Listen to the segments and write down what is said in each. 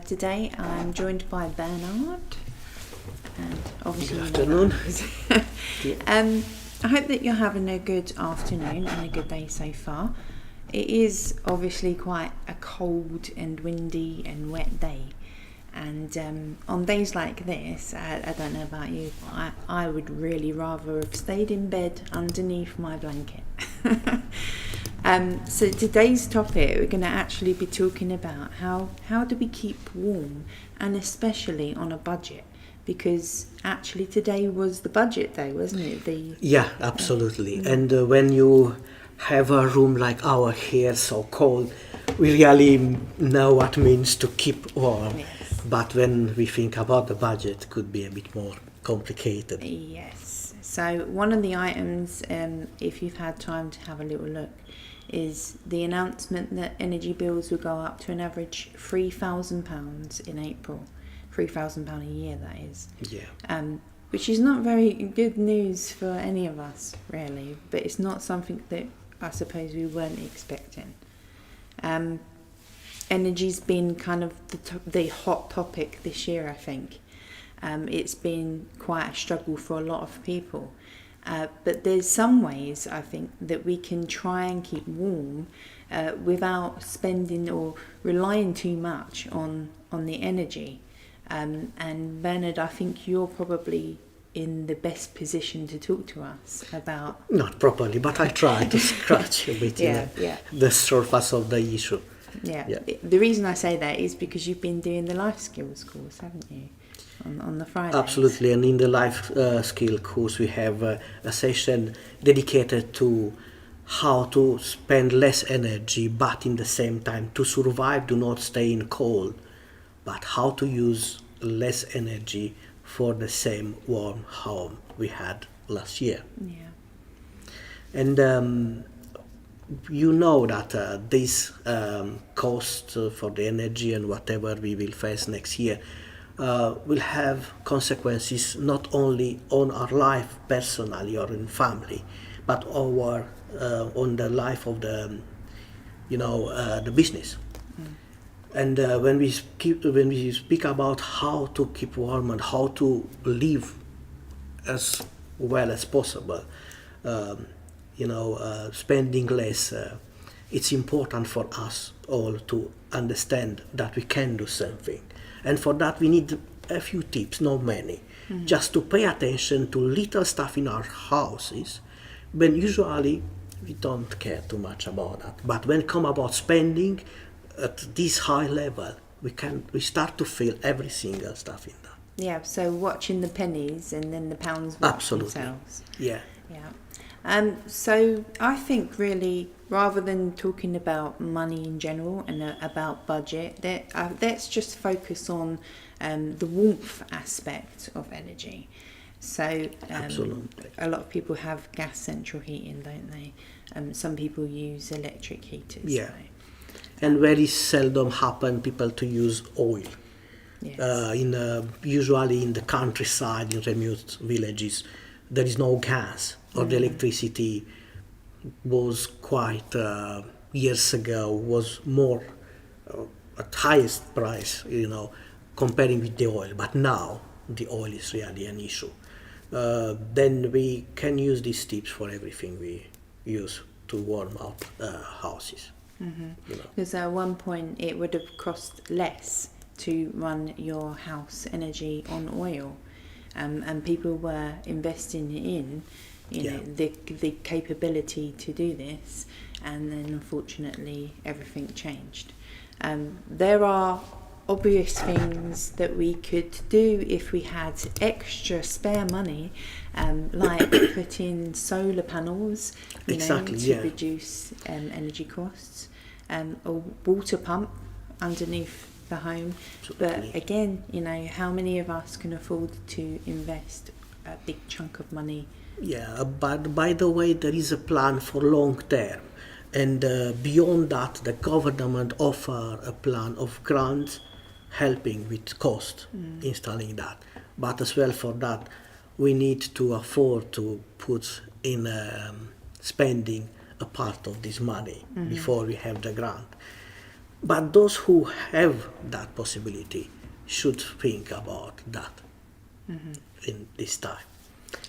Today I'm joined by Bernard, and obviously Good afternoon. I hope that you're having a good afternoon and a good day so far. It is obviously quite a cold and windy and wet day, and on days like this, I don't know about you, but I would really rather have stayed in bed underneath my blanket. So today's topic, we're going to actually be talking about how do we keep warm, and especially on a budget, because actually today was the budget day, wasn't it? Yeah, absolutely. And when you have a room like our here, so cold, we really know what it means to keep warm. Yes. But when we think about the budget, it could be a bit more complicated. Yes. So one of the items, if you've had time to have a little look, is the announcement that energy bills will go up to an average £3,000 in April. £3,000 a year, that is. Yeah. Which is not very good news for any of us, really, but it's not something that I suppose we weren't expecting. Energy's been kind of the hot topic this year, I think. It's been quite a struggle for a lot of people. But there's some ways, I think, that we can try and keep warm without spending or relying too much on the energy. And Bernard, I think you're probably in the best position to talk to us about... Not properly, but I try to scratch a bit the surface of the issue. Yeah. The reason I say that is because you've been doing the life skills course, haven't you? On the Fridays. Absolutely, and in the life skill course we have a session dedicated to how to spend less energy, but in the same time to survive, do not stay in cold, but how to use less energy for the same warm home we had last year. Yeah. And you know that this cost for the energy and whatever we will face next year will have consequences not only on our life personally or in family, but on the life of the the business. And when we speak about how to keep warm and how to live as well as possible, spending less, it's important for us all to understand that we can do something. And for that we need a few tips, not many. Just to pay attention to little stuff in our houses, when usually we don't care too much about that. But when it comes about spending at this high level, we start to feel every single stuff in that. Yeah, so watching the pennies and then the pounds watch Absolutely. themselves. Yeah. So I think really, rather than talking about money in general and about budget, let's just focus on the warmth aspect of energy. So Absolutely. a lot of people have gas central heating, don't they? Some people use electric heaters. Yeah. And very seldom happen people to use oil. Yes. Usually in the countryside, in remote villages, there is no gas, or the electricity was quite years ago was more at highest price, comparing with the oil. But now the oil is really an issue. Then we can use these tips for everything we use to warm up houses. Because at one point it would have cost less to run your house energy on oil, and people were investing in the capability to do this, and then unfortunately everything changed. There are obvious things that we could do if we had extra spare money, like put in solar panels, to reduce energy costs, a water pump underneath the home. Absolutely. But again, how many of us can afford to invest a big chunk of money? Yeah, but by the way, there is a plan for long term, and beyond that, the government offer a plan of grants helping with cost installing that. But as well for that, we need to afford to put in spending a part of this money before we have the grant. But those who have that possibility should think about that in this time.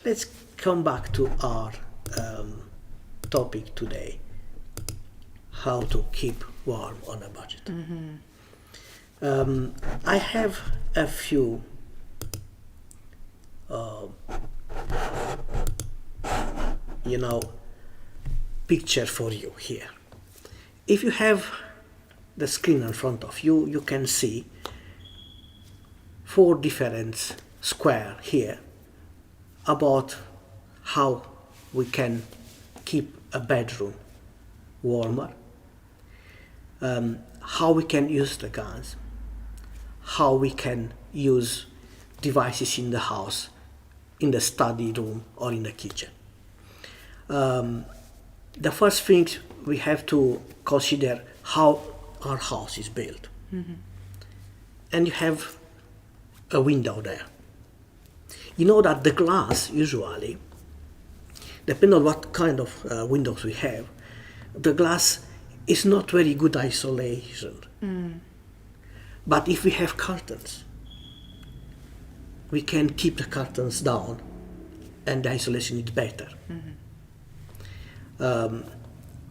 Let's come back to our topic today: how to keep warm on a budget. I have a few picture for you here. If you have the screen in front of you, you can see 4 different square here about how we can keep a bedroom warmer, how we can use the gas, how we can use devices in the house, in the study room or in the kitchen. The first thing we have to consider how our house is built. And you have a window there. You know that the glass usually, depending on what kind of windows we have, the glass is not very good isolation. But if we have curtains, we can keep the curtains down and the isolation is better.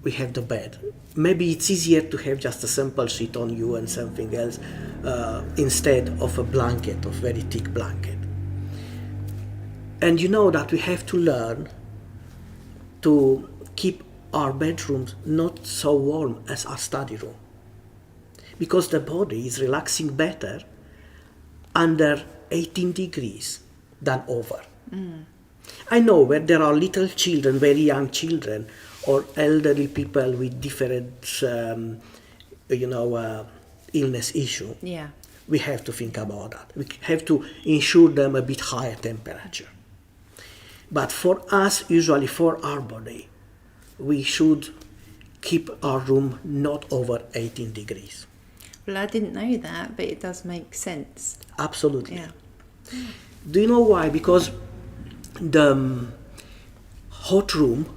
We have the bed. Maybe it's easier to have just a simple sheet on you and something else instead of a blanket, of very thick blanket. And you know that we have to learn to keep our bedrooms not so warm as our study room, because the body is relaxing better under 18 degrees than over. I know where there are little children, very young children, or elderly people with different, illness issue. Yeah. We have to think about that. We have to ensure them a bit higher temperature. But for us, usually for our body, we should keep our room not over 18 degrees. Well, I didn't know that, but it does make sense. Absolutely. Yeah. Do you know why? Because the hot room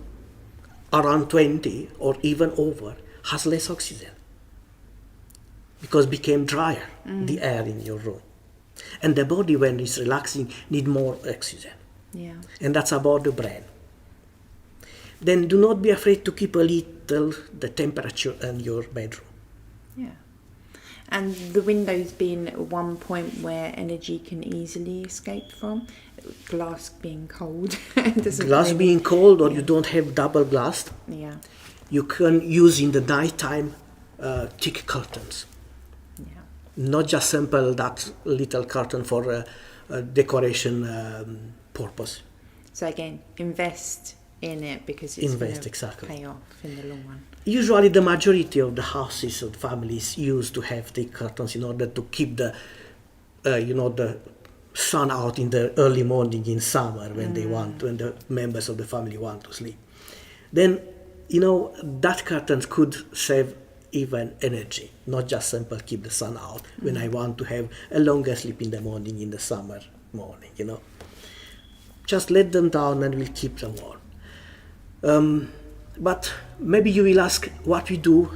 around 20 or even over has less oxygen, because became drier, the air in your room. And the body, when it's relaxing, need more oxygen. Yeah. And that's about the brain. Then do not be afraid to keep a little the temperature in your bedroom. Yeah. And the windows being at one point where energy can easily escape from, glass being cold. doesn't Glass really- being cold, or you don't have double glass, Yeah. you can use in the nighttime thick curtains. Yeah. Not just simple that little curtain for decoration purpose. So again, invest in it because it's going to Exactly. pay off in the long run. Usually the majority of the houses or families used to have thick curtains in order to keep the sun out in the early morning in summer when when the members of the family want to sleep. Then, that curtains could save even energy, not just simple keep the sun out when I want to have a longer sleep in the morning in the summer morning, Just let them down and we'll keep them warm. But maybe you will ask what we do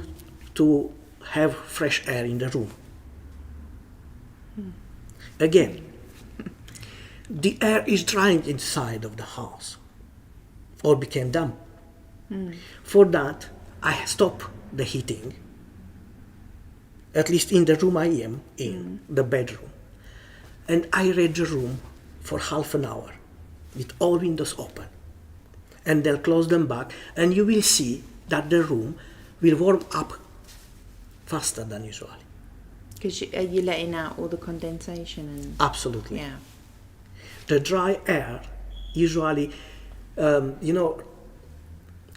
to have fresh air in the room. Again, the air is drying inside of the house or became damp. For that, I stop the heating, at least in the room I am in, the bedroom. And I read the room for half an hour with all windows open. And they'll close them back, and you will see that the room will warm up faster than usually. Because you're letting out all the condensation and... Absolutely. Yeah. The dry air usually,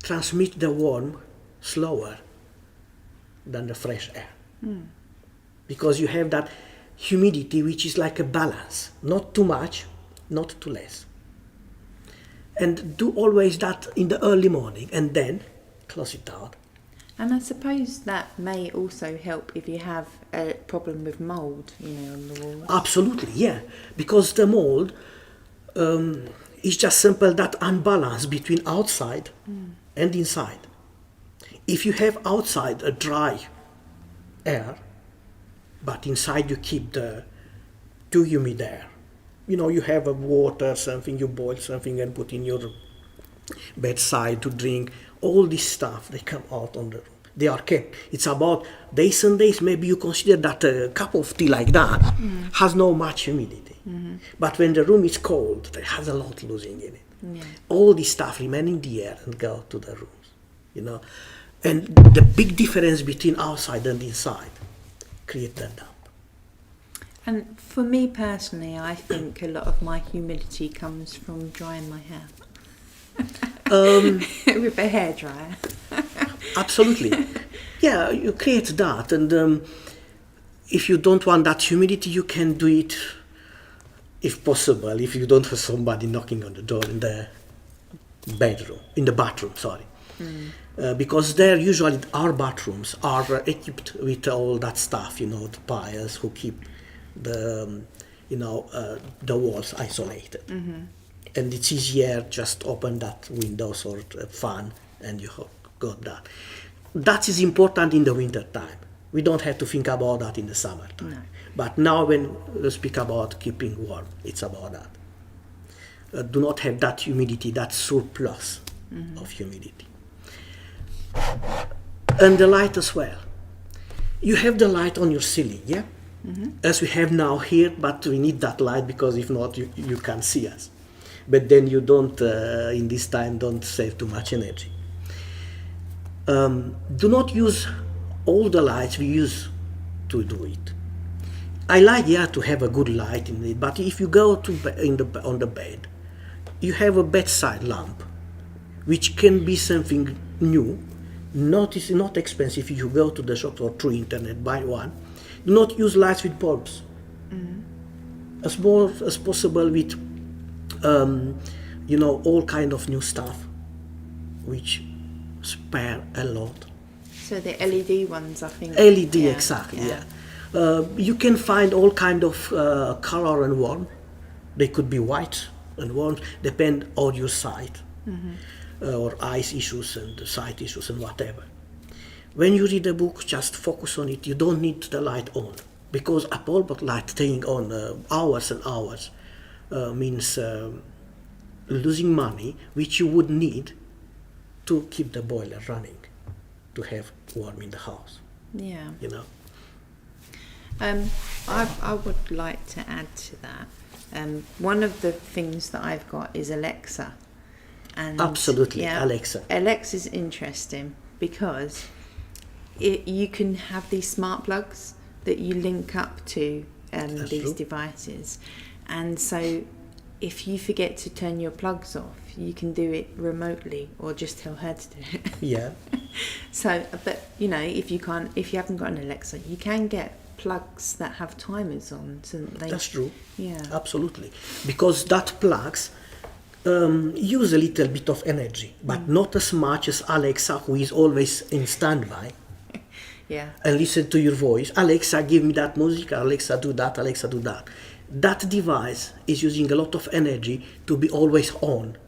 transmit the warmth slower than the fresh air. Because you have that humidity which is like a balance, not too much, not too less. And do always that in the early morning and then close it down. And I suppose that may also help if you have a problem with mould, on the walls. Absolutely, yeah. Because the mold is just simple that unbalance between outside and inside. If you have outside a dry air, but inside you keep the too humid air. You know, you have a water, something, you boil something and put in your bedside to drink. All this stuff, they come out on the room. They are kept. It's about days and days. Maybe you consider that a cup of tea like that has no much humidity. But when the room is cold, it has a lot losing in it. Yeah. All this stuff remain in the air and go to the rooms, you know. And the big difference between outside and inside create that damp. And for me personally, I think a lot of my humidity comes from drying my hair with a hairdryer. Absolutely. Yeah, you create that. And if you don't want that humidity, you can do it, if possible, if you don't have somebody knocking on the door in the bathroom, sorry. Because there usually our bathrooms are equipped with all that stuff, you know, the piles who keep the walls isolated. And it's easier just open that windows or a fan and you got that. That is important in the winter time. We don't have to think about that in the summertime. No. But now when we speak about keeping warm, it's about that. Do not have that humidity, that surplus of humidity. And the light as well. You have the light on your ceiling, yeah? As we have now here, but we need that light because if not, you can't see us. But then you don't, in this time, don't save too much energy. Do not use all the lights we use to do it. I like, to have a good light in it, but if you go on the bed, you have a bedside lamp, which can be something new. It's not expensive if you go to the shop or through internet, buy one. Do not use lights with bulbs. As more as possible with, all kind of new stuff, which spare a lot. So the LED ones, I think. LED, exactly, yeah. You can find all kind of color and warmth. They could be white and warm, depend on your site. Or eyes issues and sight issues and whatever. When you read a book, just focus on it. You don't need the light on, because a bulb light staying on hours and hours means losing money, which you would need to keep the boiler running, to have warm in the house. Yeah. You know. I would like to add to that. One of the things that I've got is Alexa. And absolutely, Alexa. Alexa's interesting because you can have these smart plugs that you link up to these devices, and so if you forget to turn your plugs off, you can do it remotely or just tell her to do it. Yeah. So, but if you haven't got an Alexa, you can get plugs that have timers on. So that's true. Yeah. Absolutely, because that plugs use a little bit of energy, but not as much as Alexa, who is always in standby. Yeah. And listen to your voice. Alexa, give me that music. Alexa, do that. Alexa, do that. That device is using a lot of energy to be always on,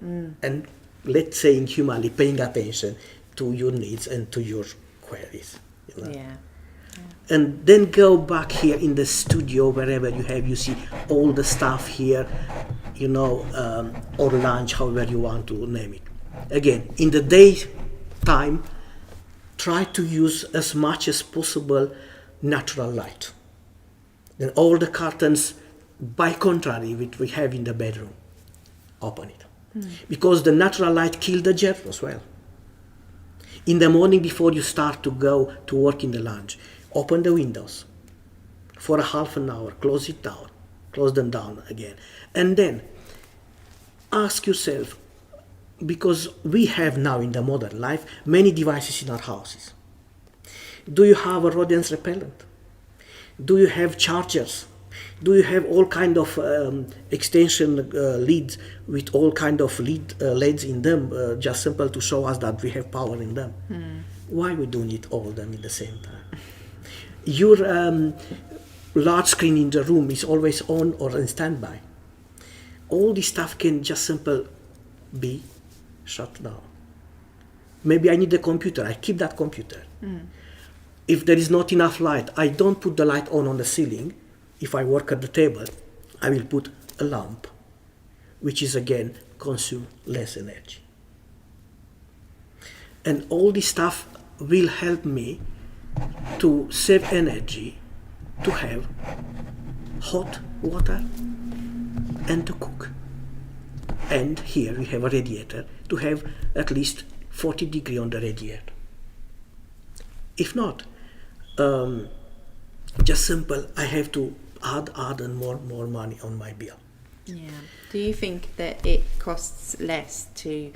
and let's say inhumanly paying attention to your needs and to your queries. Yeah. And then go back here in the studio, wherever you see all the stuff here, or lunch, however you want to name it. Again, in the daytime, try to use as much as possible natural light. Then all the curtains, by contrary, which we have in the bedroom, open it. Because the natural light kills the germs as well. In the morning before you start to go to work in the lunch, open the windows for a half an hour, close them down again. And then ask yourself, because we have now in the modern life many devices in our houses. Do you have a rodent repellent? Do you have chargers? Do you have all kind of extension leads with all kind of LEDs in them, just simple to show us that we have power in them? Why we don't need all of them at the same time? Your large screen in the room is always on or in standby. All this stuff can just simple be shut down. Maybe I need a computer. I keep that computer. if there is not enough light, I don't put the light on the ceiling. If I work at the table, I will put a lamp, which is again consume less energy. And all this stuff will help me to save energy, to have hot water and to cook. And here we have a radiator to have at least 40 degrees on the radiator. If not, just simple, I have to add and more money on my bill. Yeah. Do you think that it costs less to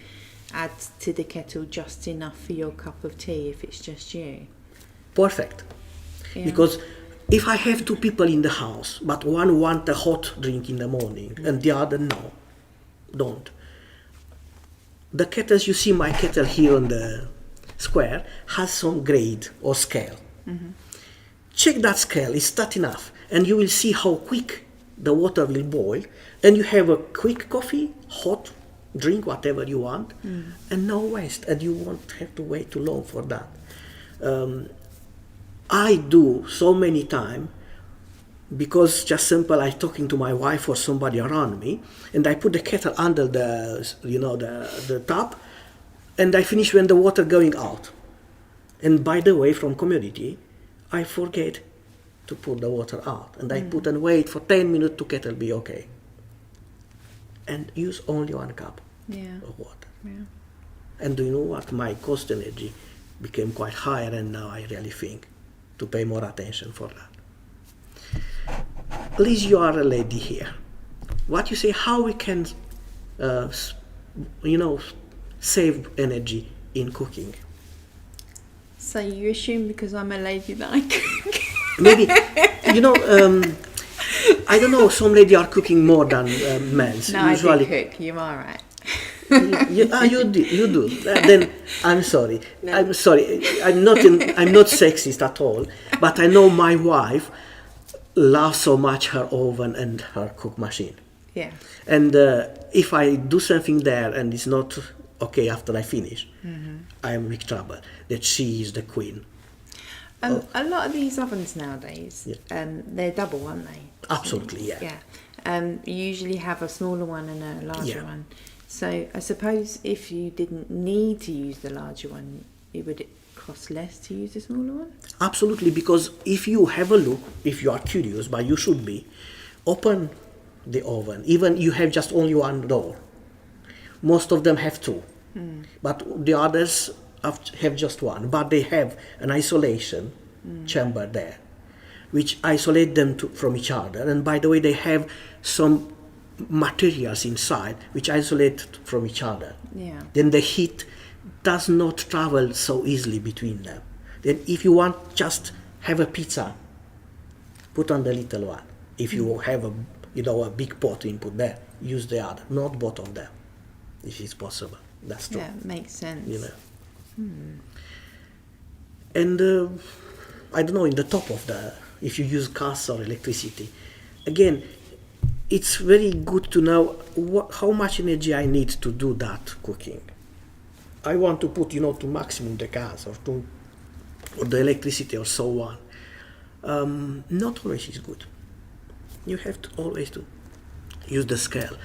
add to the kettle just enough for your cup of tea if it's just you? Perfect. Yeah. Because if I have two people in the house, but one want a hot drink in the morning and the other no, don't. The kettles, you see my kettle here on the square, has some grade or scale. Mm-hmm. Check that scale, is that enough? And you will see how quick the water will boil. And you have a quick coffee, hot drink, whatever you want, and no waste. And you won't have to wait too long for that. I do so many times because just simple, I talking to my wife or somebody around me, and I put the kettle under the tap, and I finish when the water going out. And by the way, from community, I forget to put the water out, and I put and wait for 10 minutes to kettle be okay. And use only 1 cup of water. Yeah. And do you know what? My cost energy became quite higher, and now I really think to pay more attention for that. Liz, you are a lady here. What you say? How we can, save energy in cooking? So you assume because I'm a lady that I cook? Maybe, I don't know. Some ladies are cooking more than men. No, usually. I do cook. You are right. You do. Then I'm sorry. No. I'm sorry. I'm not sexist at all. But I know my wife loves so much her oven and her cook machine. Yeah. And if I do something there and it's not okay after I finish, I am in big trouble. That she is the queen. A lot of these ovens nowadays, they're double, aren't they? Absolutely, yeah. Yeah. You usually have a smaller one and a larger one. So I suppose if you didn't need to use the larger one, would it cost less to use the smaller one? Absolutely, because if you have a look, if you are curious, but you should be, open the oven. Even you have just only one door. Most of them have 2, but the others have just one. But they have an isolation chamber there, which isolate them from each other. And by the way, they have some materials inside which isolate from each other. Yeah. Then the heat does not travel so easily between them. Then if you want just have a pizza, put on the little one. If you have a big pot input there, use the other, not both of them, if it's possible. That's true. Yeah, makes sense. And I don't know, in the top of if you use gas or electricity, again, it's very good to know how much energy I need to do that cooking. I want to put, to maximum the gas or the electricity or so on. Not always is good. You have to always to use the scale.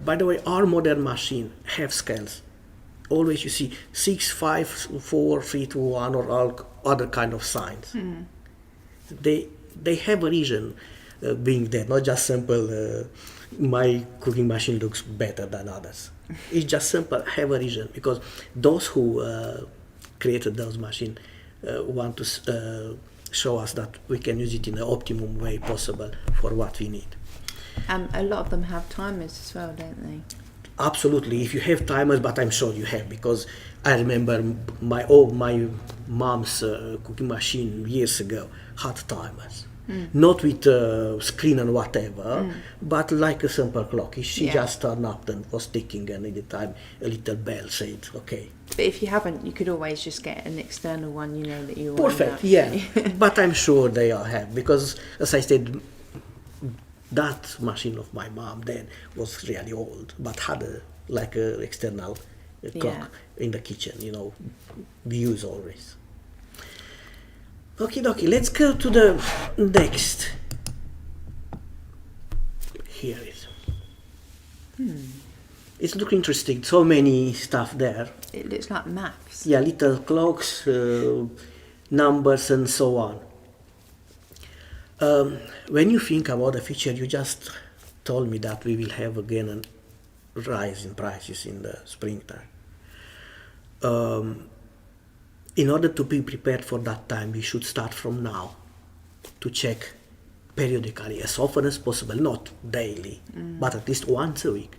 By the way, our modern machine have scales. Always you see 6, 5, 4, 3, 2, 1 or all other kind of signs. They have a reason being there, not just simple my cooking machine looks better than others. It's just simple, have a reason, because those who created those machines want to show us that we can use it in the optimum way possible for what we need. A lot of them have timers as well, don't they? Absolutely, if you have timers, but I'm sure you have, because I remember my mom's cooking machine years ago had timers. Not with screen and whatever, but like a simple clock. She just turned up and was ticking, and at the time a little bell said, okay. But if you haven't, you could always just get an external one, that you want. Perfect, yeah. But I'm sure they all have, because as I said, that machine of my mom then was really old, but had a external clock in the kitchen, we use always. Okay, dokie, let's go to the next. Here it is. It's looking interesting. So many stuff there. It looks like maths. Yeah, little clocks, numbers, and so on. When you think about the future, you just told me that we will have again a rise in prices in the springtime. In order to be prepared for that time, we should start from now to check periodically, as often as possible, not daily, but at least once a week,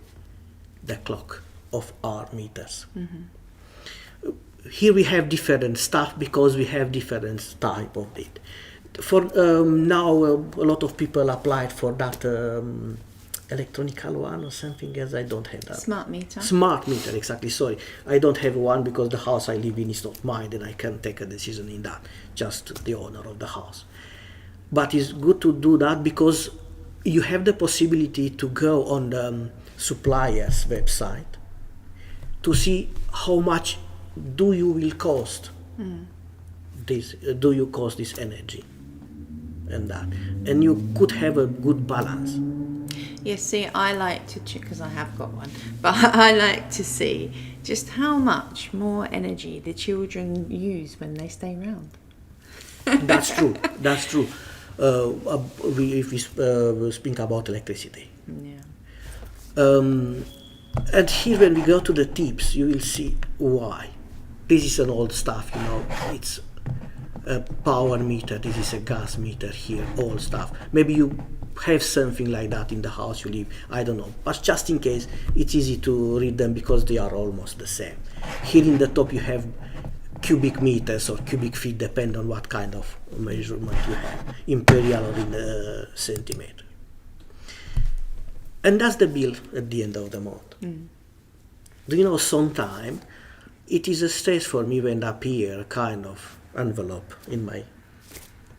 the clock of our meters. Here we have different stuff because we have different type of it. For now, a lot of people applied for that electronical one or something else. I don't have that. Smart meter. Smart meter, exactly. Sorry, I don't have one because the house I live in is not mine, and I can't take a decision in that. Just the owner of the house. But it's good to do that because you have the possibility to go on the supplier's website to see how much do you will cost this. Do you cost this energy and that, and you could have a good balance. Yes, see, I like to check, because I have got one, but I like to see just how much more energy the children use when they stay around. That's true. That's true. If we speak about electricity. Yeah. And here when we go to the tips, you will see why. This is an old stuff, you know. It's a power meter, this is a gas meter here, old stuff. Maybe you have something like that in the house you live, I don't know. But just in case, it's easy to read them because they are almost the same. Here in the top you have cubic meters or cubic feet, depend on what kind of measurement you have, imperial or in centimeter. And that's the bill at the end of the month. Do you know, sometimes it is a stress for me when appear a kind of envelope in my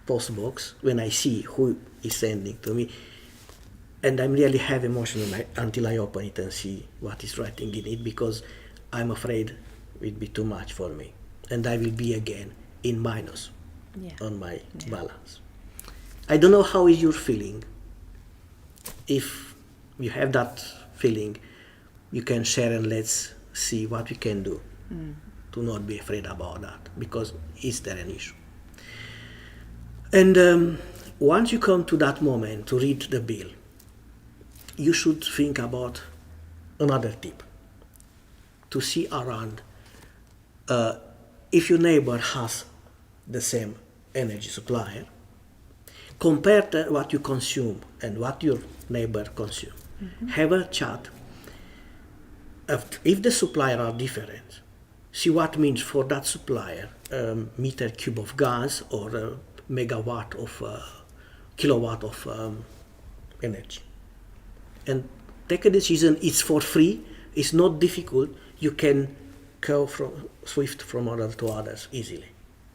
post box when I see who is sending to me, and I'm really have emotion until I open it and see what is writing in it, because I'm afraid it will be too much for me and I will be again in minus on my balance. I don't know how is your feeling. If you have that feeling, you can share and let's see what we can do to not be afraid about that, because is there an issue? And once you come to that moment to read the bill, you should think about another tip. To see around if your neighbor has the same energy supplier, compare what you consume and what your neighbor consumes. Have a chat. If the supplier are different, see what means for that supplier meter cube of gas or a megawatt of kilowatt of energy, and take a decision. It's for free, it's not difficult, you can go from swift from other to others easily.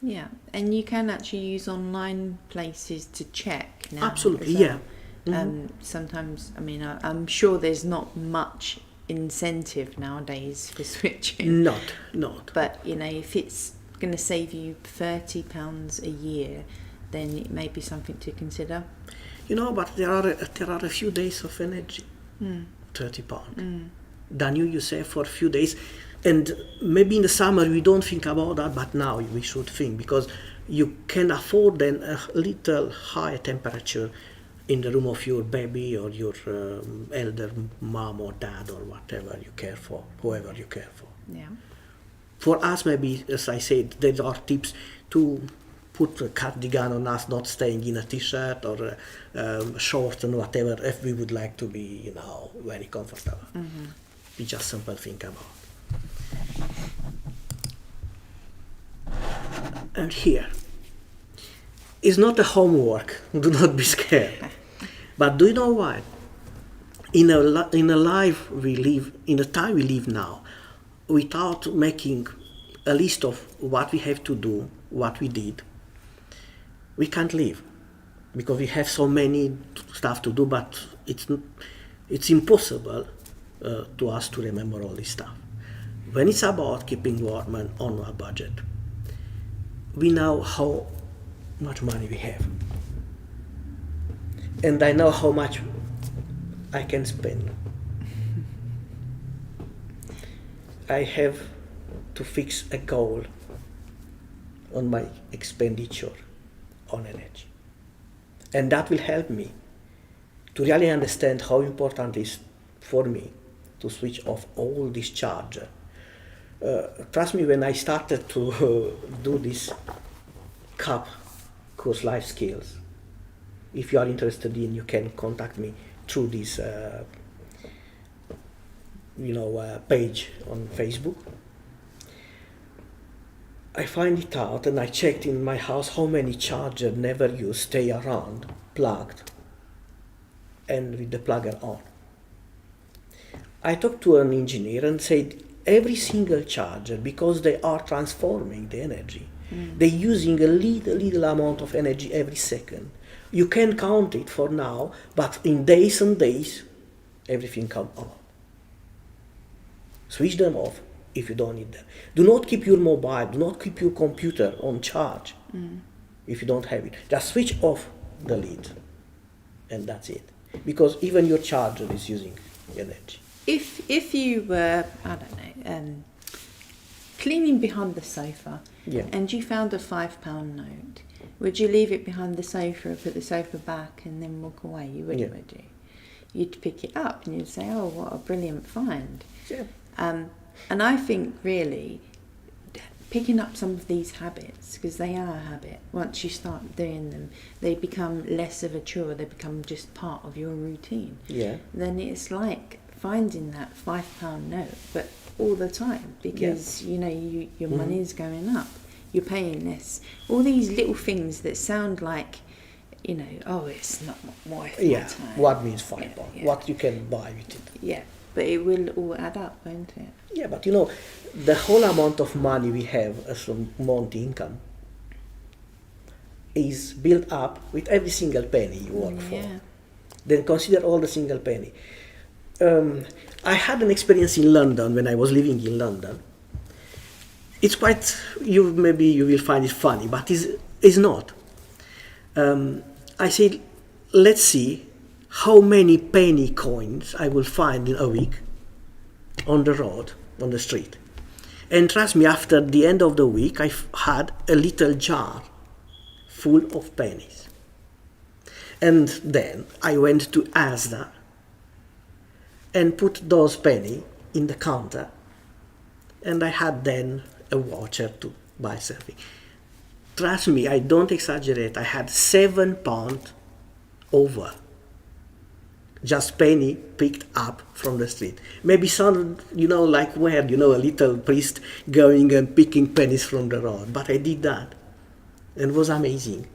Yeah, and you can actually use online places to check now. Absolutely, as well. yeah. Sometimes, I mean, I'm sure there's not much incentive nowadays for switching. Not. But, you know, if it's going to save you £30 a year, then it may be something to consider. You know, but there are a few days of energy. £30. Then you save for a few days. And maybe in the summer we don't think about that, but now we should think, because you can afford then a little higher temperature in the room of your baby or your elder mom or dad or whatever you care for, whoever you care for. Yeah. For us, maybe, as I said, there are tips to put a cardigan on us, not staying in a t-shirt or shorts and whatever, if we would like to be, you know, very comfortable. We just simple think about. And here is not a homework. Do not be scared. But do you know what? In a life we live, in the time we live now, without making a list of what we have to do, what we did, we can't live, because we have so many stuff to do. But it's impossible to us to remember all this stuff. When it's about keeping warm and on a budget, we know how much money we have. And I know how much I can spend. I have to fix a goal on my expenditure on energy. And that will help me to really understand how important it is for me to switch off all this charger. Trust me, when I started to do this CAP course, Life Skills, if you are interested in, you can contact me through this page on Facebook. I find it out, and I checked in my house how many chargers never used stay around, plugged, and with the plugger on. I talked to an engineer and said every single charger, because they are transforming the energy, they're using a little amount of energy every second. You can count it for now, but in days and days, everything comes on. Switch them off if you don't need them. Do not keep your mobile, do not keep your computer on charge if you don't have it. Just switch off the lid, and that's it. Because even your charger is using energy. If you were, I don't know, cleaning behind the sofa, and you found a £5 note, would you leave it behind the sofa, put the sofa back, and then walk away? You wouldn't, would you? You'd pick it up and you'd say, "Oh, what a brilliant find!" Yeah. And I think really picking up some of these habits, because they are a habit, once you start doing them, they become less of a chore, they become just part of your routine. Yeah. Then it's like finding that £5 note, but all the time, because your money is going up, you're paying less. All these little things that sound like, it's not worth my time. What means £5? Yeah. What you can buy with it. Yeah, but it will all add up, won't it? Yeah, but the whole amount of money we have as a month income is built up with every single penny you work for. Then consider all the single penny. I had an experience in London when I was living in London. It's quite, maybe you will find it funny, but it's not. I said, let's see how many penny coins I will find in a week on the road, on the street. And trust me, after the end of the week, I had a little jar full of pennies. And then I went to Asda and put those pennies in the counter. And I had then a voucher to buy something. Trust me, I don't exaggerate, I had £7 over. Just penny picked up from the street. Maybe some, like where, a little priest going and picking pennies from the road. But I did that. And it was amazing.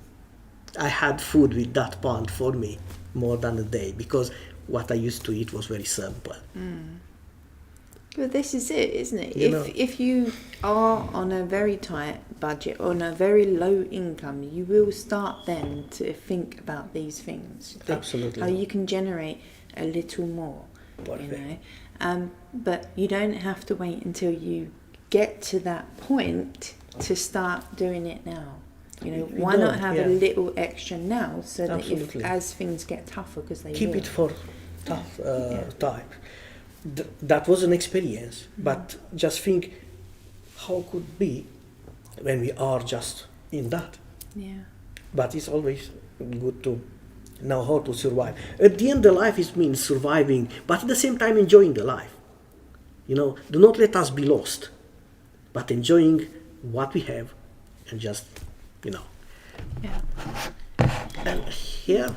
I had food with that pound for me more than a day, because what I used to eat was very simple. Well, this is it, isn't it? If you are on a very tight budget, on a very low income, you will start then to think about these things. Absolutely. How you can generate a little more, but you don't have to wait until you get to that point to start doing it now. Why not have a little extra now, so that as things get tougher, because they keep will. it for tough time. That was an experience, but just think how could be when we are just in that. Yeah. But it's always good to know how to survive. At the end, the life means surviving, but at the same time enjoying the life. Do not let us be lost, but enjoying what we have, and just, Yeah. And here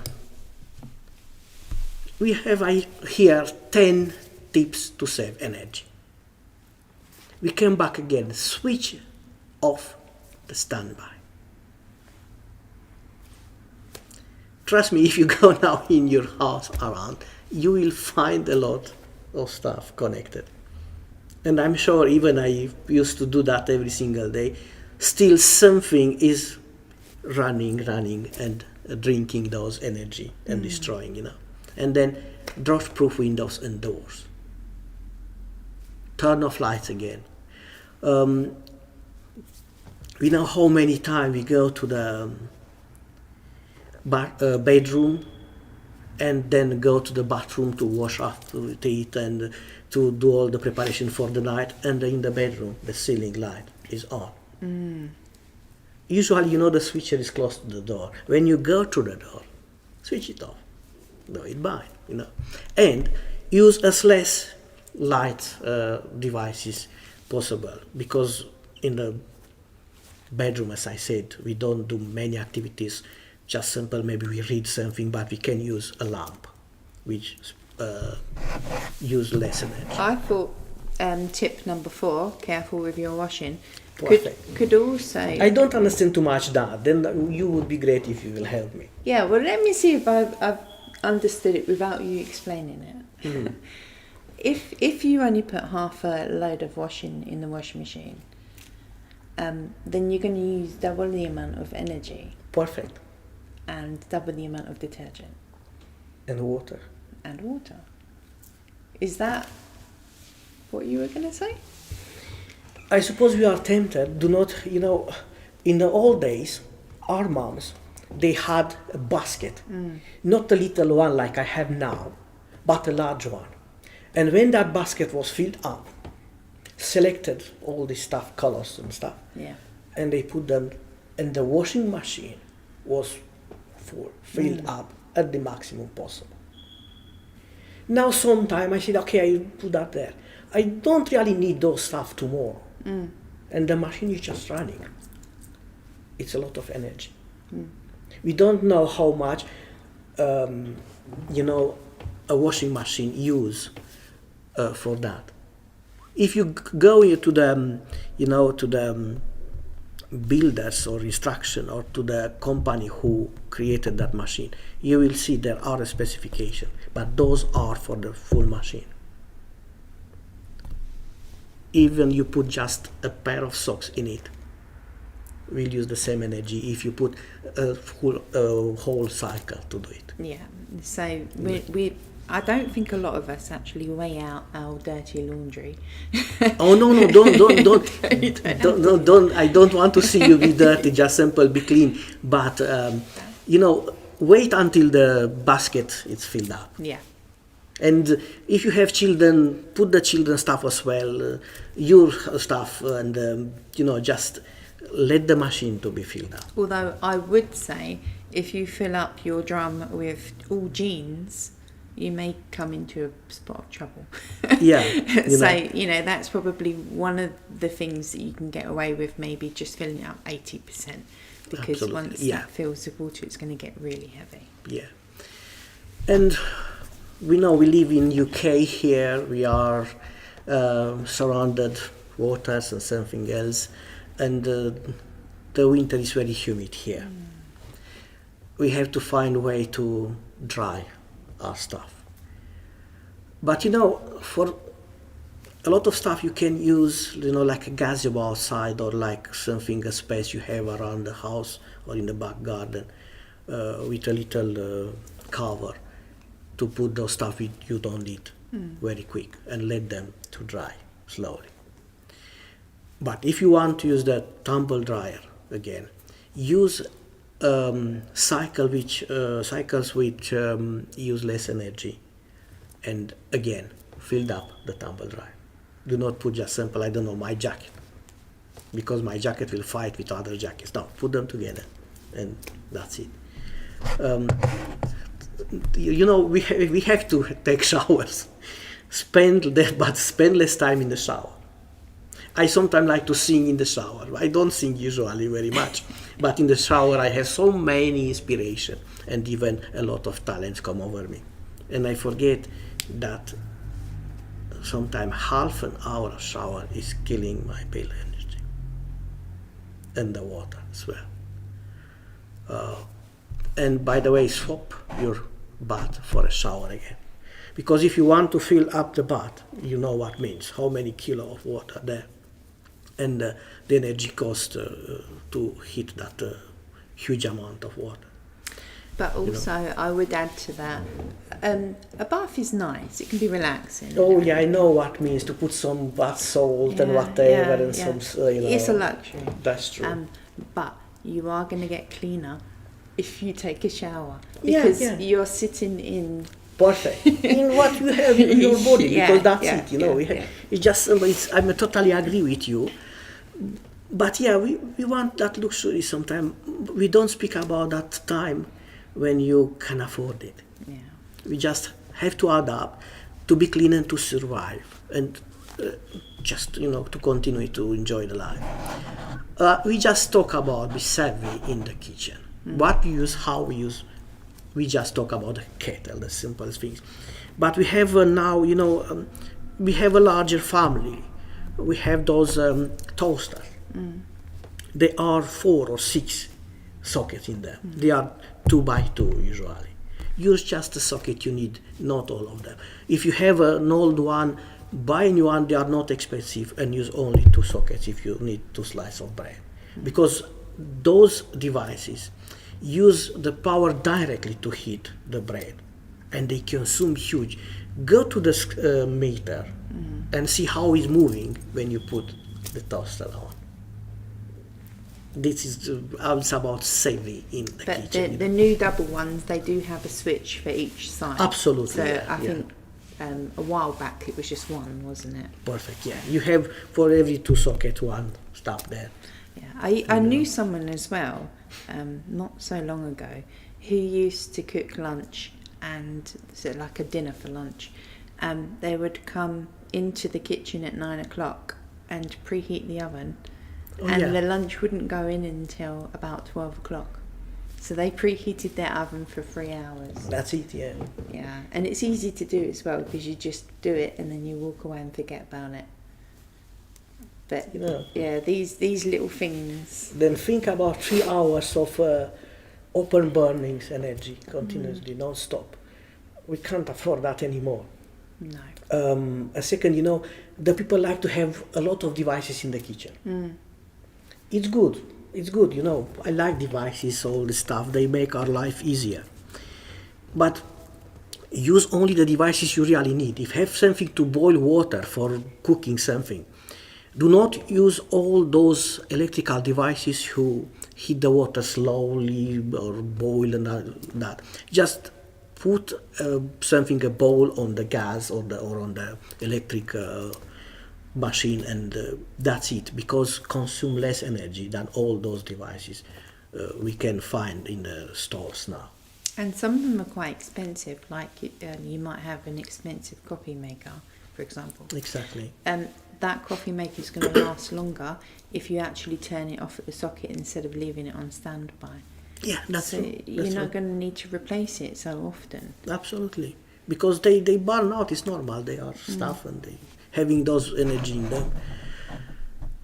we have here 10 tips to save energy. We come back again, switch off the standby. Trust me, if you go now in your house around, you will find a lot of stuff connected. And I'm sure even I used to do that every single day, still something is running and drinking those energy and destroying, And then drought-proof windows and doors. Turn off lights again. We know how many times we go to the bedroom, and then go to the bathroom to wash after it and to do all the preparation for the night. And in the bedroom, the ceiling light is on. Usually, you know, the switcher is close to the door. When you go to the door, switch it off, do it by, you know, and use as less light devices possible, because in the bedroom, as I said, we don't do many activities, just simple, maybe we read something, but we can use a lamp which use less energy. I thought tip number 4, careful with your washing, Perfect. could also... I don't understand too much that, then you would be great if you will help me. Yeah, well, let me see if I've understood it without you explaining it. If you only put half a load of washing in the washing machine, then you're going to use double the amount of energy Perfect. and double the amount of detergent And water. and water. Is that what you were going to say? I suppose we are tempted, do not, you know, in the old days, our moms, they had a basket, not a little one like I have now, but a large one. And when that basket was filled up, selected all this stuff, colors and stuff, Yeah. and they put them, and the washing machine was full, filled up at the maximum possible. Now sometime I said, okay, I put that there. I don't really need those stuff tomorrow. And the machine is just running. It's a lot of energy. We don't know how much, you know, a washing machine use for that. If you go to the, you know, to the builders or instruction or to the company who created that machine, you will see there are a specification, but those are for the full machine. Even you put just a pair of socks in it, will use the same energy if you put a whole cycle to do it. Yeah. So we I don't think a lot of us actually weigh out our dirty laundry. Oh no, don't. I don't want to see you be dirty. Just simple, be clean. But you know, wait until the basket is filled up. Yeah. And if you have children, put the children's stuff as well, your stuff, and you know, just let the machine to be filled up. Although I would say, if you fill up your drum with all jeans, you may come into a spot of trouble. Yeah. So, you know, that's probably one of the things that you can get away with, maybe just filling it up 80%. Because Absolutely. once that fills with water, it's going to get really heavy. Yeah. And we know we live in UK here. We are surrounded waters and something else. And the winter is very humid here. We have to find a way to dry our stuff. But you know, for a lot of stuff you can use, you know, like a gazebo outside, or like something, a space you have around the house or in the back garden with a little cover to put those stuff you don't need very quick and let them to dry slowly. But if you want to use the tumble dryer again, use cycles which use less energy, and again filled up the tumble dryer. Do not put just simple, I don't know, my jacket, because my jacket will fight with other jackets. No, put them together and that's it. You know, we have to take showers, spend less time in the shower. I sometimes like to sing in the shower. I don't sing usually very much, but in the shower I have so many inspiration and even a lot of talents come over me. And I forget that sometimes half an hour of shower is killing my pale energy. And the water as well. And by the way, swap your bath for a shower again. Because if you want to fill up the bath, you know what means, how many kilo of water there. And the energy cost to heat that huge amount of water. But also, you know, I would add to that, a bath is nice. It can be relaxing. Oh yeah, I know what it means to put some bath salt and whatever, and some, you know. It's a luxury. That's true. But you are going to get cleaner if you take a shower Yeah, because yeah. you're sitting in. Perfect in what you have in your body, Yeah, because that's yeah, it, you know. yeah. It's just I totally agree with you, but yeah, we want that luxury sometimes. We don't speak about that time when you can afford it. Yeah. We just have to adapt to be clean and to survive, and just to continue to enjoy the life. We just talk about be savvy in the kitchen. What we use, how we use. We just talk about the kettle, the simple things. But we have now, we have a larger family. We have those toasters. There are 4 or 6 sockets in them. They are 2 by 2 usually. Use just the socket you need, not all of them. If you have an old one, buy a new one. They are not expensive, and use only 2 sockets if you need 2 slices of bread. Because those devices use the power directly to heat the bread, and they consume huge. Go to the meter and see how it's moving when you put the toaster on. This is it's about saving in the But kitchen. the new double ones, they do have a switch for each side. Absolutely, So yeah, I yeah. think a while back it was just one, wasn't it? Perfect, yeah. You have for every 2 sockets one stuff there. Yeah, I knew someone as well, not so long ago, who used to cook lunch and so like a dinner for lunch. They would come into the kitchen at 9 o'clock and preheat the oven, and yeah. the lunch wouldn't go in until about 12 o'clock. So they preheated their oven for 3 hours. That's it, yeah. Yeah, and it's easy to do as well because you just do it and then you walk away and forget about it. But yeah, these little things. Then think about 3 hours of open burnings energy continuously, non-stop. We can't afford that anymore. No. A second, the people like to have a lot of devices in the kitchen. It's good. It's good, I like devices, all the stuff. They make our life easier. But use only the devices you really need. If you have something to boil water for cooking something, do not use all those electrical devices who heat the water slowly or boil and that. Just put a bowl on the gas or on the electric machine, and that's it, because consume less energy than all those devices we can find in the stores now. And some of them are quite expensive, like you might have an expensive coffee maker, for example. Exactly. That coffee maker is going to last longer if you actually turn it off at the socket instead of leaving it on standby. Yeah, that's so true. you're not going to need to replace it so often. Absolutely, because they burn out. It's normal. They are stuff and they having those energy in them.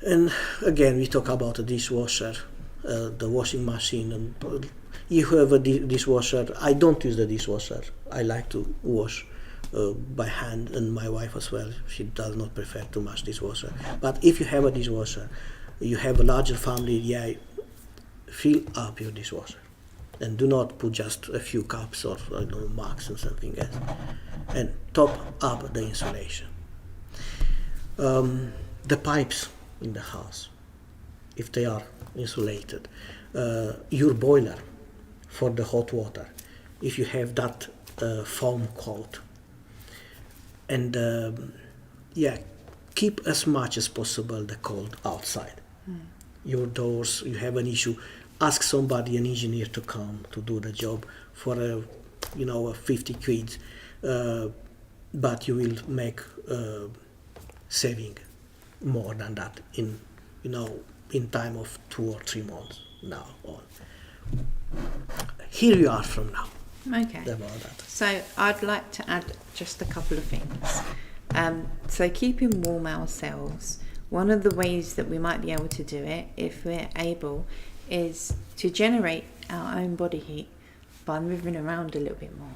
And again, we talk about a dishwasher, the washing machine, and you have a dishwasher. I don't use the dishwasher. I like to wash by hand, and my wife as well. She does not prefer too much dishwasher. But if you have a dishwasher, you have a larger family, yeah, fill up your dishwasher. And do not put just a few cups or mugs and something else. And top up the insulation. The pipes in the house, if they are insulated. Your boiler for the hot water, if you have that foam coat. And keep as much as possible the cold outside. Your doors, you have an issue, ask somebody, an engineer, to come to do the job for 50 quid, but you will make saving more than that in time of 2 or 3 months now on. Here you are from now. Okay. About that. So I'd like to add just a couple of things. So keeping warm ourselves, one of the ways that we might be able to do it, if we're able, is to generate our own body heat by moving around a little bit more.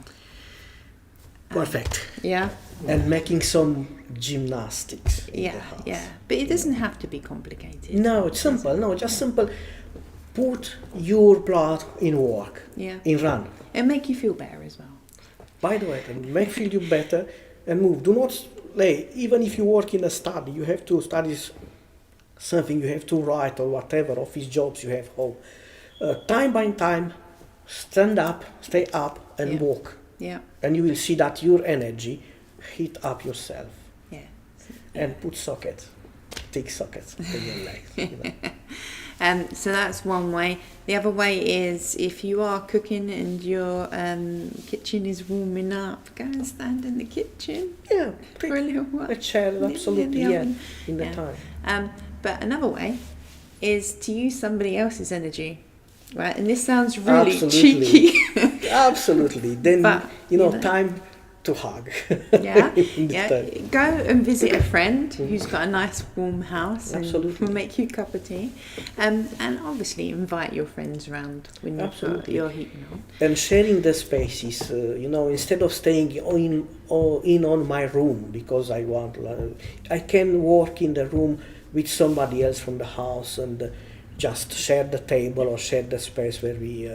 Perfect. Yeah. And making some gymnastics in the house. Yeah. But it doesn't have to be complicated. No, it's simple. No, just simple. Put your blood in work. Yeah. In run. It'll make you feel better as well. By the way, and make feel you better and move. Do not lay. Even if you work in a study, you have to study something, you have to write or whatever, office jobs you have home. Time by time, stand up, stay up, and Yeah. walk, Yeah. and you will see that your energy heat up yourself. Yeah. And put sockets, thick sockets in your legs. You know. So that's one way. The other way is if you are cooking and your kitchen is warming up, go and stand in the kitchen Yeah, for a little while. a chair, absolutely, the yeah, oven. in the Yeah. time. But another way is to use somebody else's energy, right? And this sounds really Absolutely. cheeky. Absolutely. Then, But, you know, you know. time to hug. Yeah, In this yeah. time. Go and visit a friend who's got a nice warm house and Absolutely. will make you a cup of tea. And obviously invite your friends around when you've got Absolutely. your heating on. And sharing the spaces, you know, instead of staying in on my room because I want, I can work in the room with somebody else from the house and just share the table or share the space where we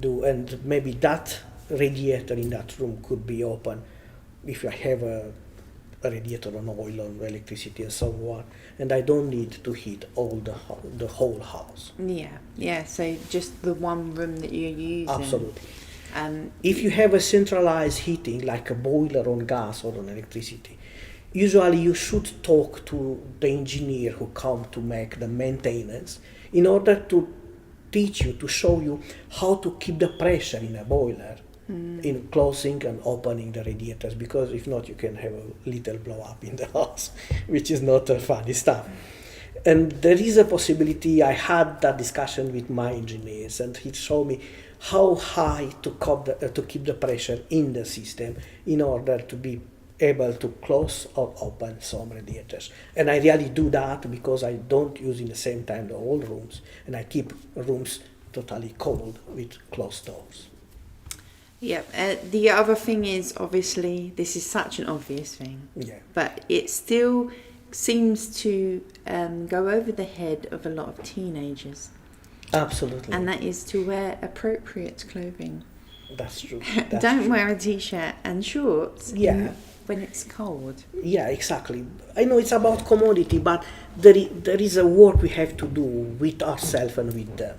do. And maybe that radiator in that room could be open if I have a radiator on oil or electricity and so on, and I don't need to heat the whole house. Yeah. So just the one room that you're using. Absolutely. Um, If you have a centralized heating like a boiler on gas or on electricity, usually you should talk to the engineer who come to make the maintenance in order to teach you, to show you how to keep the pressure in a boiler in closing and opening the radiators, because if not you can have a little blow up in the house, which is not funny stuff. And there is a possibility. I had that discussion with my engineers and he showed me how high to keep the pressure in the system in order to be able to close or open some radiators. And I really do that because I don't use in the same time the old rooms, and I keep rooms totally cold with closed doors. yeah. The other thing is, obviously, this is such an obvious thing, Yeah, but it still seems to go over the head of a lot of teenagers, absolutely. and that is to wear appropriate clothing. That's true. Don't wear a t-shirt and shorts Yeah. when it's cold. Yeah, exactly. I know it's about commodity, but there is a work we have to do with ourselves and with them.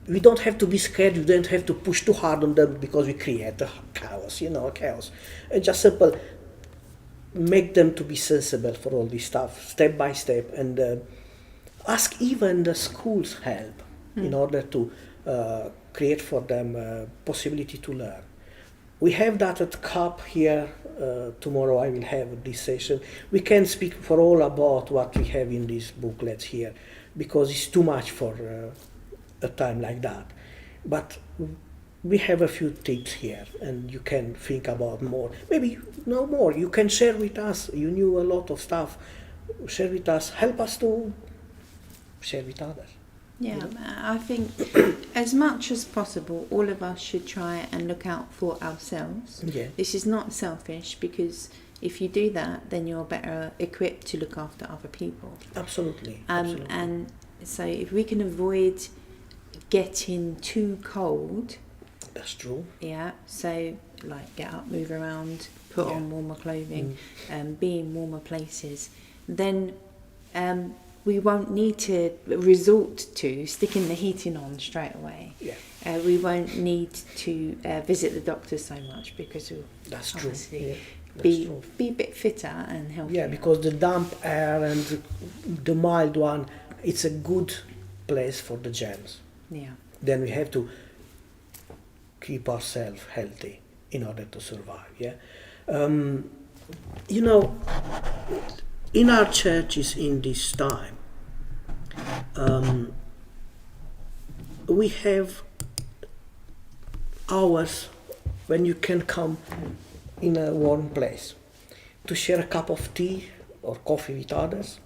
We don't have to be scared. We don't have to push too hard on them because we create a chaos. And just simple, make them to be sensible for all this stuff, step by step, and ask even the schools help in order to create for them possibility to learn. We have that at CUP here. Tomorrow I will have this session. We can speak for all about what we have in these booklets here, because it's too much for a time like that. But we have a few tips here, and you can think about more. Maybe you know more. You can share with us. You knew a lot of stuff. Share with us. Help us to share with others. Yeah, I think as much as possible, all of us should try and look out for ourselves. Yeah. This is not selfish, because if you do that, then you're better equipped to look after other people. Absolutely. Absolutely. And so if we can avoid getting too cold, That's true. yeah, so like get up, move around, put Yeah. on warmer clothing, be in warmer places, then we won't need to resort to sticking the heating on straight away. Yeah. We won't need to visit the doctor so much, because we'll That's true. obviously Yeah. That's be true. a bit fitter and healthier. Yeah, because the damp air and the mild one, it's a good place for the germs. Yeah. Then we have to keep ourselves healthy in order to survive. Yeah, in our churches in this time, we have hours when you can come in a warm place to share a cup of tea or coffee with others.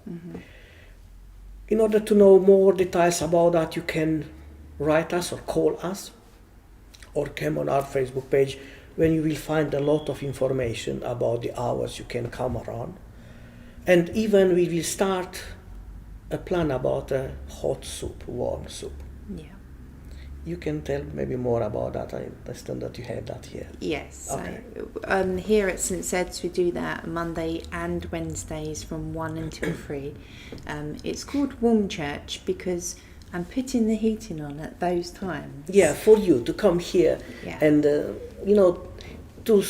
In order to know more details about that, you can write us or call us, or come on our Facebook page, when you will find a lot of information about the hours you can come around. And even we will start a plan about a hot soup, warm soup. Yeah. You can tell maybe more about that. I understand that you have that here. Yes. Okay. So, here at St Sed's we do that Monday and Wednesdays from 1 until 3. It's called Warm Church because and putting the heating on at those times. Yeah, for you to come here Yeah. and to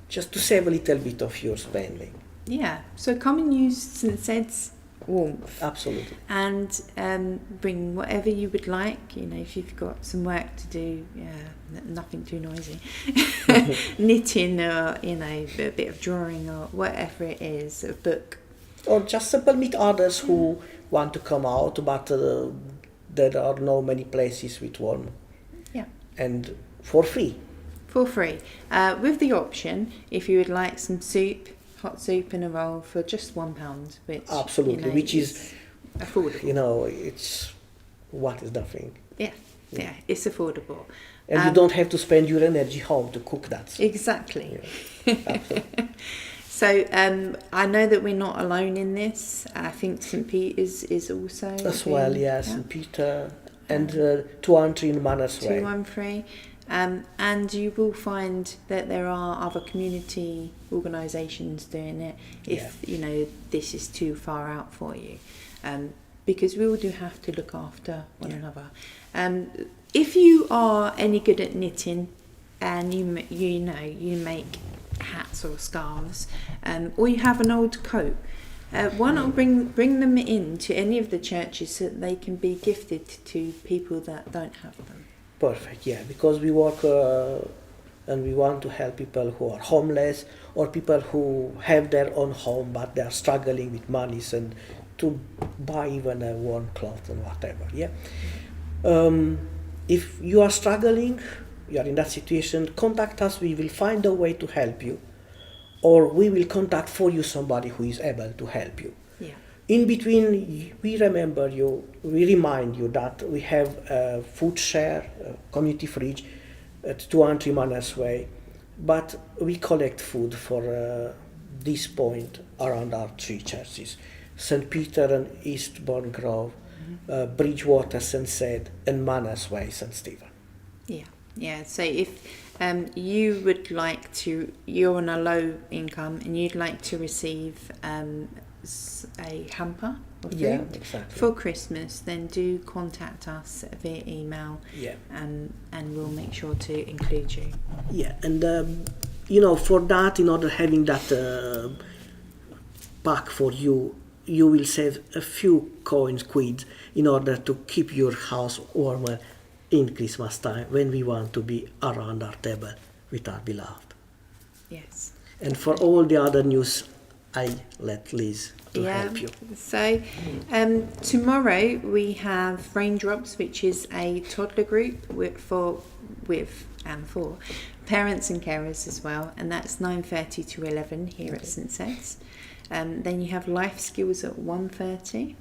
just to save a little bit of your spending. Yeah, so come and use St Sed's warmth. Absolutely. And bring whatever you would like. If you've got some work to do, nothing too noisy, knitting or a bit of drawing or whatever it is, a book. Or just simply meet others who want to come out, but there are no many places with warm. Yeah. And for free. For free, with the option if you would like some soup, hot soup in a roll for just £1, which Absolutely, which is affordable. It's what is nothing. Yeah, it's affordable. And you don't have to spend your energy home to cook that. Exactly. Yeah, absolutely. So I know that we're not alone in this. I think St Peter's is also as well. Yes, St Peter and 213 Manners Way. 213. And you will find that there are other community organisations doing it if this is too far out for you, because we all do have to look after one another. If you are any good at knitting and you make hats or scarves, or you have an old coat, why not bring them in to any of the churches so that they can be gifted to people that don't have them. Perfect, yeah, because we work and we want to help people who are homeless or people who have their own home but they are struggling with monies and to buy even a warm cloth and whatever, yeah. If you are struggling, you are in that situation, contact us, we will find a way to help you, or we will contact for you somebody who is able to help you. Yeah. In between, we remind you that we have a food share, a community fridge at 213 Manners Way, but we collect food for this point around our three churches, St. Peter and Eastbourne Grove, Bridgewater, St. Sed, and Manners Way, St. Stephen. Yeah. So if you would like to, you're on a low income and you'd like to receive a hamper of food exactly. for Christmas, then do contact us via email, and we'll make sure to include you. Yeah, and for that, in order having that pack for you, you will save a few quid in order to keep your house warmer in Christmas time when we want to be around our table with our beloved. Yes. And for all the other news, I let Liz to help you. So tomorrow we have Raindrops, which is a toddler group for parents and carers as well, and that's 9:30 to 11 here at St Sed's. Then you have Life Skills at 1:30,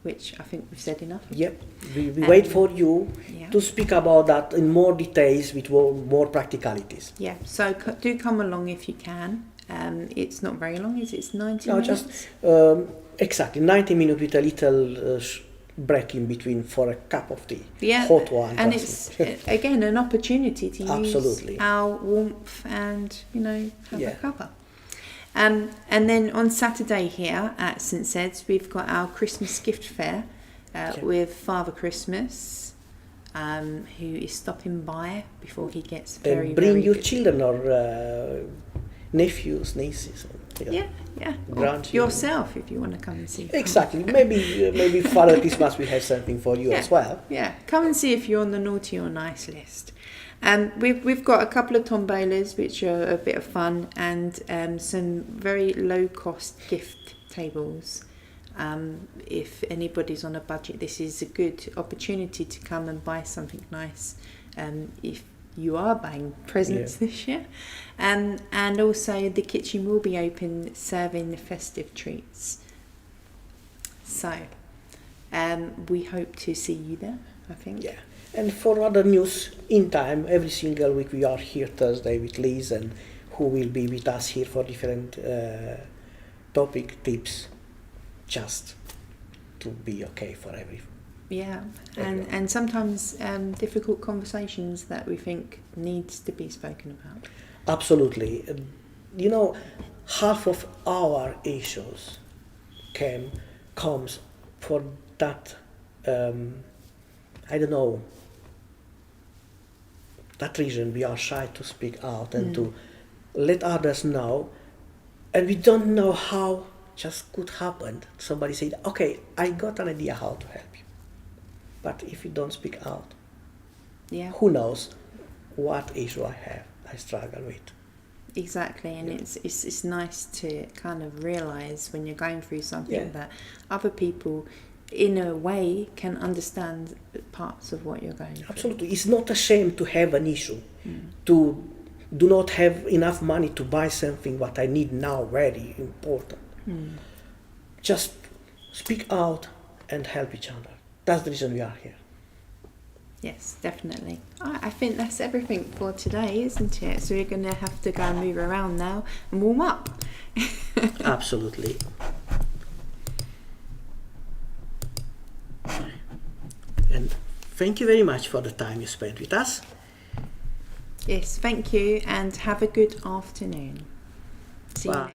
which I think we've said enough. Yep, we wait for you to speak about that in more details with more practicalities. Yeah, so do come along if you can. It's not very long, is it? It's 90 minutes? Just exactly 90 minutes with a little break in between for a cup of tea. Yeah, hot one. And it's, again, an opportunity to Absolutely. use our warmth and, have a cuppa. And then on Saturday here at St Sed's, we've got our Christmas gift fair with Father Christmas, who is stopping by before he gets very, bring very your busy. children or nephews, nieces. Yeah. Or yourself, if you want to come and see. Exactly. Maybe Father Christmas will have something for you as well. Yeah, come and see if you're on the naughty or nice list. We've got a couple of tombolas, which are a bit of fun, and some very low cost gift tables. If anybody's on a budget, this is a good opportunity to come and buy something nice. If you are buying presents this year, and also the kitchen will be open serving the festive treats. So we hope to see you there, I think. Yeah. And for other news in time, every single week we are here Thursday with Liz, and who will be with us here for different topic tips, just to be okay for everyone. Yeah, and sometimes difficult conversations that we think needs to be spoken about. Absolutely. Half of our issues comes for that, I don't know, that reason we are shy to speak out and to let others know, and we don't know how just could happen. Somebody said, okay, I got an idea how to help you. But if you don't speak out, Yeah. who knows what issue I struggle with. Exactly, and it's nice to kind of realize when you're going through something Yeah. that other people, in a way, can understand parts of what you're going through. Absolutely, it's not a shame to have an issue, to do not have enough money to buy something what I need now, very important. Just speak out and help each other. That's the reason we are here. Yes, definitely. I think that's everything for today, isn't it? So we're going to have to go and move around now and warm up. Absolutely. And thank you very much for the time you spent with us. Yes, thank you, and have a good afternoon. See you. Bye.